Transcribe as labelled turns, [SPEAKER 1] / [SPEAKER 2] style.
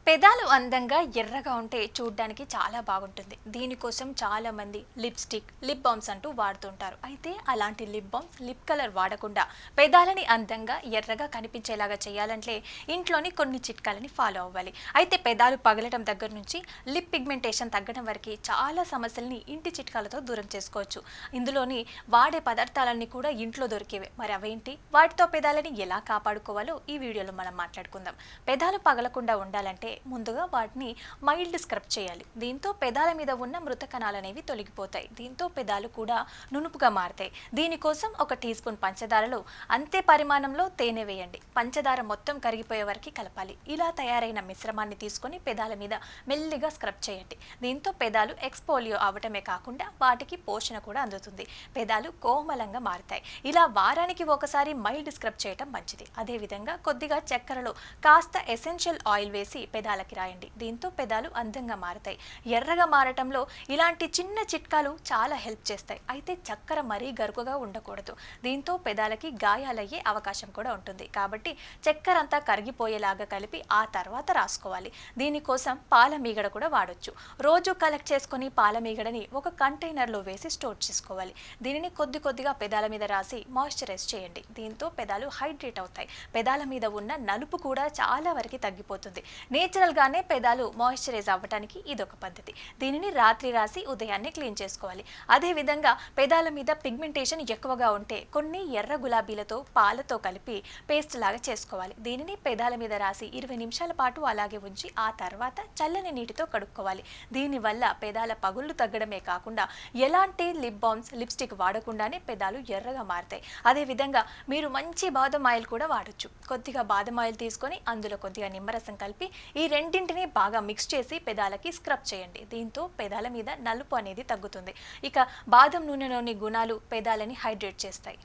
[SPEAKER 1] పెదాలు అందంగా ఎర్రగా ఉంటే చూడ్డానికి చాలా బాగుంటుంది. దీనికోసం చాలా మంది లిప్‌స్టిక్, లిప్ బామ్స్ అంటూ వాడుతుంటారు. అయితే అలాంటి లిప్ బామ్స్, లిప్ కలర్ వాడకుండా పెదాలని అందంగా ఎర్రగా కనిపించేలాగా చేయాలంటే ఇంట్లోని కొన్ని చిట్కాలని ఫాలో అవ్వాలి. అయితే పెదాలు పగలటం దగ్గర నుంచి లిప్ పిగ్మెంటేషన్ తగ్గడం వరకు చాలా సమస్యల్ని ఇంటి చిట్కాలతో దూరం చేసుకోవచ్చు. ఇందులోని వాడే పదార్థాలన్నీ కూడా ఇంట్లో దొరికేవే. మరి అవేంటి? వాటితో పెదాలని ఎలా కాపాడుకోవాలో ఈ వీడియోలో మనం మాట్లాడుకుందాం. పెదాలు పగలకుండా ఉండాలంటే ముందుగా వాటిని మైల్డ్ స్క్రబ్ చేయాలి. దీంతో పెదాల మీద ఉన్న మృత కణాలు అనేవి తొలగిపోతాయి. దీంతో పెదాలు కూడా నునుపుగా మారతాయి. దీనికోసం ఒక టీ స్పూన్ పంచదారలో అంతే పరిమాణంలో తేనె వేయండి. పంచదార మొత్తం కరిగిపోయే వరకు కలపాలి. ఇలా తయారైన మిశ్రమాన్ని తీసుకొని పెదాల మీద మెల్లిగా స్క్రబ్ చేయండి. దీంతో పెదాలు ఎక్స్పోలియో అవటమే కాకుండా వాటికి పోషణ కూడా అందుతుంది. పెదాలు కోమలంగా మారతాయి. ఇలా వారానికి ఒకసారి మైల్డ్ స్క్రబ్ చేయటం మంచిది. అదేవిధంగా కొద్దిగా చక్కెరలో కాస్త ఎసెన్షియల్ ఆయిల్ వేసి పెదాలకి రాయండి. దీంతో పెదాలు అందంగా మారతాయి. ఎర్రగా మారటంలో ఇలాంటి చిన్న చిట్కాలు చాలా హెల్ప్ చేస్తాయి. అయితే చక్కెర మరీ గరుకుగా ఉండకూడదు. దీంతో పెదాలకి గాయాలయ్యే అవకాశం కూడా ఉంటుంది. కాబట్టి చక్కెర అంతా కరిగిపోయేలాగా కలిపి ఆ తర్వాత రాసుకోవాలి. దీనికోసం పాల మీగడ కూడా వాడొచ్చు. రోజు కలెక్ట్ చేసుకొని పాల మీగడని ఒక కంటైనర్లో వేసి స్టోర్ చేసుకోవాలి. దీనిని కొద్ది కొద్దిగా పెదాల మీద రాసి మాయిశ్చరైజ్ చేయండి. దీంతో పెదాలు హైడ్రేట్ అవుతాయి. పెదాల మీద ఉన్న నలుపు కూడా చాలా వరకు తగ్గిపోతుంది. నేచురల్గానే పెదాలు మాయిశ్చరైజ్ అవ్వడానికి ఇదొక పద్ధతి. దీనిని రాత్రి రాసి ఉదయాన్నే క్లీన్ చేసుకోవాలి. అదేవిధంగా పెదాల మీద పిగ్మెంటేషన్ ఎక్కువగా ఉంటే కొన్ని ఎర్ర గులాబీలతో పాలతో కలిపి పేస్ట్ లాగా చేసుకోవాలి. దీనిని పెదాల మీద రాసి 20 నిమిషాల పాటు అలాగే ఉంచి ఆ తర్వాత చల్లని నీటితో కడుక్కోవాలి. దీనివల్ల పెదాల పగుళ్ళు తగ్గడమే కాకుండా ఎలాంటి లిప్ బామ్స్, లిప్స్టిక్ వాడకుండానే పెదాలు ఎర్రగా మారతాయి. అదేవిధంగా మీరు మంచి బాదం ఆయిల్ కూడా వాడొచ్చు. కొద్దిగా బాదం ఆయిల్ తీసుకొని అందులో కొద్దిగా నిమ్మరసం కలిపి ఈ రెండింటిని బాగా మిక్స్ చేసి పెదాలకి స్క్రబ్ చేయండి. దీంతో పెదాల మీద నలుపు అనేది తగ్గుతుంది. ఇక బాదం నూనెలోని గుణాలు పెదాలని హైడ్రేట్ చేస్తాయి.